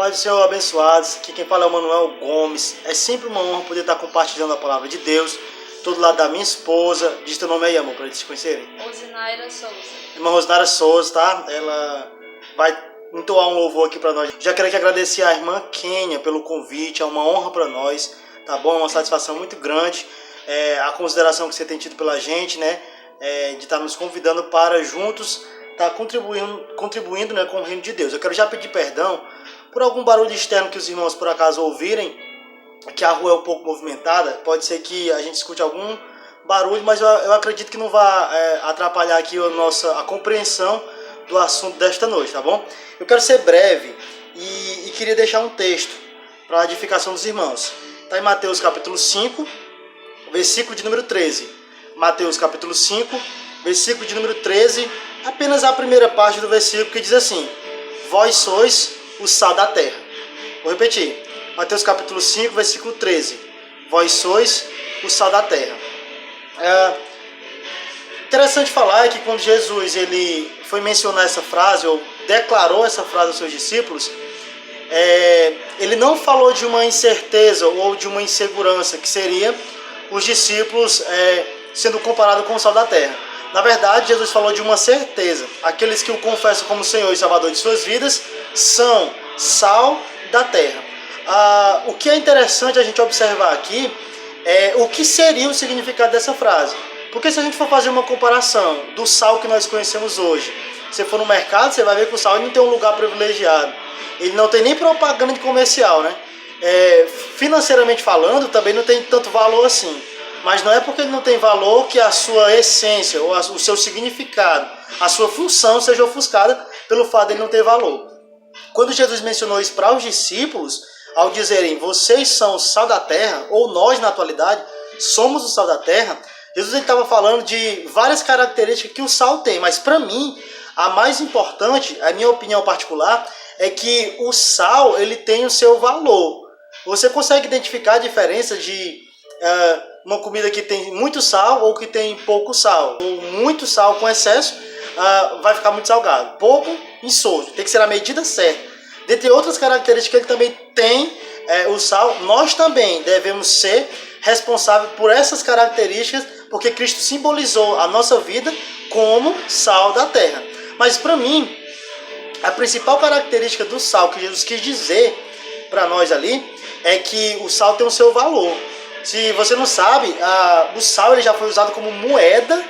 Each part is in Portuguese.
Paz do Senhor, abençoados. Aqui quem fala é o Manuel Gomes. É sempre uma honra poder estar compartilhando a palavra de Deus. Todo lado da minha esposa. Diz teu nome aí, amor, para eles te conhecerem. Rosinaira Souza. Irmã Rosinaira Souza, tá? Ela vai entoar um louvor aqui para nós. Já quero aqui agradecer à irmã Kênia pelo convite. É uma honra para nós, tá bom? É uma satisfação muito grande. A consideração que você tem tido pela gente, né? De estar nos convidando para juntos estar contribuindo, né, com o reino de Deus. Eu quero já pedir perdão por algum barulho externo que os irmãos por acaso ouvirem, que a rua é um pouco movimentada. Pode ser que a gente escute algum barulho, mas eu acredito que não vai atrapalhar aqui a compreensão do assunto desta noite, tá bom? Eu quero ser breve e queria deixar um texto para a edificação dos irmãos. Está em Mateus capítulo 5, versículo de número 13. Mateus capítulo 5, versículo de número 13, apenas a primeira parte do versículo, que diz assim: vós sois o sal da terra. Vou repetir. Mateus capítulo 5, versículo 13. Vós sois o sal da terra. Interessante falar que quando Jesus ele foi mencionar essa frase, ou declarou essa frase aos seus discípulos, ele não falou de uma incerteza ou de uma insegurança, que seria os discípulos sendo comparados com o sal da terra. Na verdade, Jesus falou de uma certeza. Aqueles que o confessam como Senhor e Salvador de suas vidas são sal da terra. O que é interessante a gente observar aqui é o que seria o significado dessa frase. Porque se a gente for fazer uma comparação do sal que nós conhecemos hoje, se for no mercado, você vai ver que o sal não tem um lugar privilegiado. Ele não tem nem propaganda de comercial, né? Financeiramente falando, também não tem tanto valor assim. Mas não é porque ele não tem valor que a sua essência, ou o seu significado, a sua função seja ofuscada pelo fato de ele não ter valor. Quando Jesus mencionou isso para os discípulos, ao dizerem, vocês são o sal da terra, ou nós na atualidade somos o sal da terra, Jesus estava falando de várias características que o sal tem. Mas para mim, a mais importante, a minha opinião particular, é que o sal ele tem o seu valor. Você consegue identificar a diferença de uma comida que tem muito sal ou que tem pouco sal. Ou muito sal com excesso vai ficar muito salgado. Pouco, insosso. Tem que ser a medida certa. Dentre outras características que ele também tem, o sal, nós também devemos ser responsáveis por essas características, porque Cristo simbolizou a nossa vida como sal da terra. Mas para mim, a principal característica do sal que Jesus quis dizer para nós ali é que o sal tem o seu valor. Se você não sabe, o sal ele já foi usado como moeda,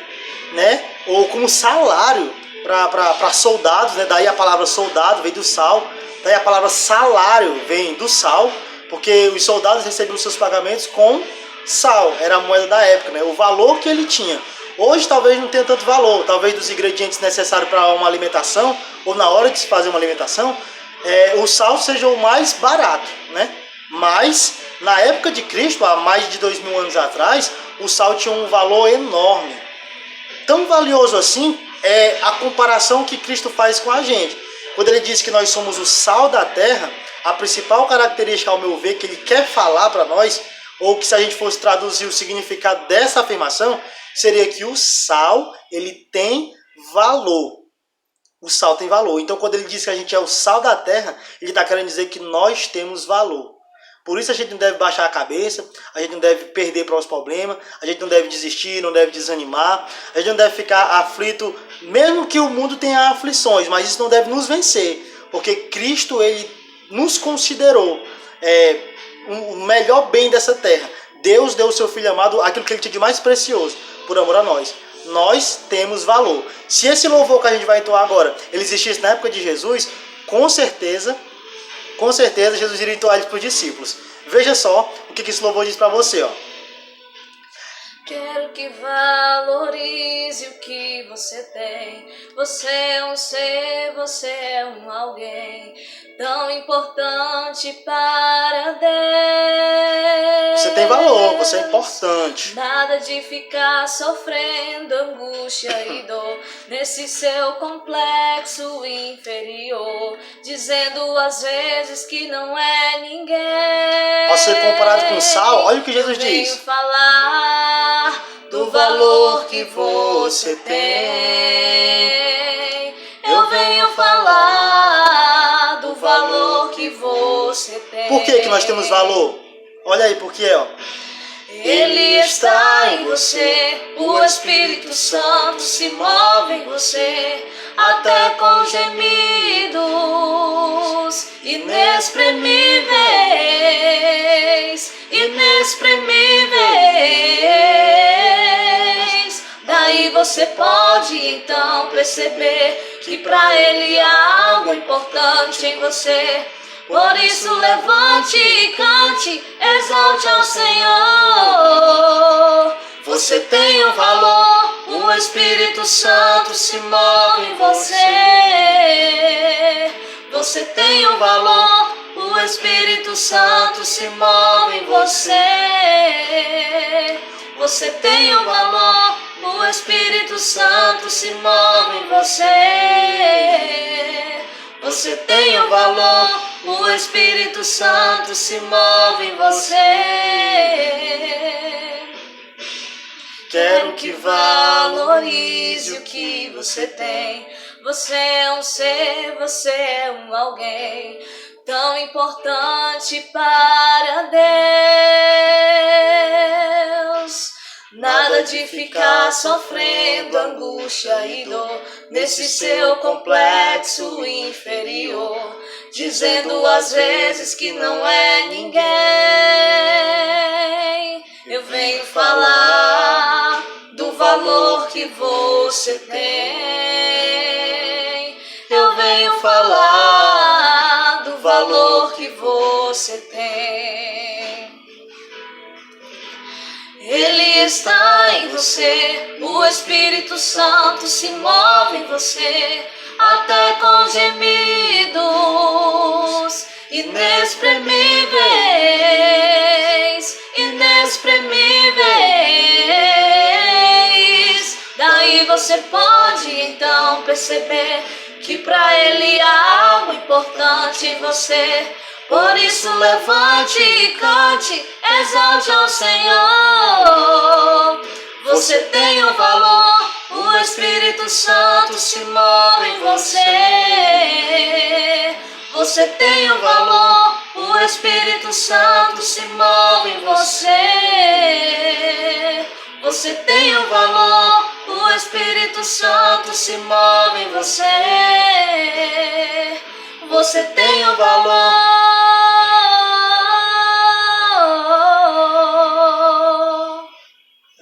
né? Ou como salário para soldados, né? Daí a palavra soldado vem do sal, daí a palavra salário vem do sal, porque os soldados recebiam seus pagamentos com sal, era a moeda da época, né? O valor que ele tinha. Hoje talvez não tenha tanto valor, talvez dos ingredientes necessários para uma alimentação, ou na hora de se fazer uma alimentação, o sal seja o mais barato, né? Mas na época de Cristo, há mais de 2000 anos atrás, o sal tinha um valor enorme. Tão valioso assim é a comparação que Cristo faz com a gente. Quando ele diz que nós somos o sal da terra, a principal característica, ao meu ver, que ele quer falar para nós, ou que se a gente fosse traduzir o significado dessa afirmação, seria que o sal, ele tem valor. O sal tem valor. Então, quando ele diz que a gente é o sal da terra, ele está querendo dizer que nós temos valor. Por isso a gente não deve baixar a cabeça, a gente não deve perder para os problemas, a gente não deve desistir, não deve desanimar, a gente não deve ficar aflito, mesmo que o mundo tenha aflições, mas isso não deve nos vencer, porque Cristo ele nos considerou o melhor bem dessa terra. Deus deu o seu Filho amado, aquilo que ele tinha de mais precioso, por amor a nós. Nós temos valor. Se esse louvor que a gente vai entoar agora, ele existisse na época de Jesus, com certeza Jesus iria entoar ele para os discípulos. Veja só o que esse louvor diz para você, ó. Quero que valorize o que você tem. Você é um ser, você é um alguém tão importante para Deus. Você tem valor, você é importante. Nada de ficar sofrendo angústia e dor nesse seu complexo inferior, dizendo às vezes que não é ninguém. Ao ser comparado com sal, olha o que Jesus diz. Venho falar do valor que você tem. Eu venho falar do valor que você você tem. Por que nós temos valor? Olha aí, por quê, ó. Ele está em você, o Espírito Santo se move em você, até com gemidos inexprimíveis, inexprimíveis. Daí você pode então perceber que para Ele há algo importante em você. Por isso levante e cante, exalte ao Senhor. Você tem um valor, o Espírito Santo se move em você. Você tem um valor, o Espírito Santo se move em você. Você tem um valor, o Espírito Santo se move em você. Você tem um valor, o Espírito Santo se move em você. Quero que valorize o que você tem. Você é um ser, você é um alguém tão importante para Deus. Nada de ficar sofrendo angústia e dor nesse seu complexo inferior, dizendo às vezes que não é ninguém. Eu venho falar do valor que você tem. Eu venho falar do valor que você tem. Ele está em você, o Espírito Santo se move em você, até com gemidos inexprimíveis, inexprimíveis. Daí você pode então perceber que para Ele há algo importante em você. Por isso levante e cante, exalte ao Senhor. Você tem um valor, o Espírito Santo se move em você. Você tem um valor, o Espírito Santo se move em você. Você tem um valor, o Espírito Santo se move em você. Você tem um valor.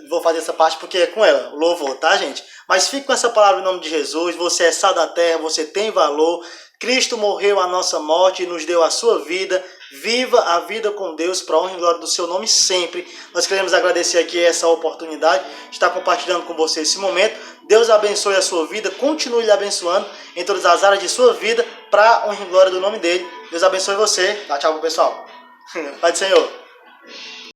Vou fazer essa parte porque é com ela, o louvor, tá, gente? Mas fique com essa palavra em nome de Jesus. Você é sal da terra, você tem valor. Cristo morreu a nossa morte e nos deu a sua vida. Viva a vida com Deus para a honra e glória do seu nome sempre. Nós queremos agradecer aqui essa oportunidade de estar compartilhando com você esse momento. Deus abençoe a sua vida, continue lhe abençoando em todas as áreas de sua vida para a honra e glória do nome dele. Deus abençoe você. Dá tchau pro pessoal. Pai do Senhor.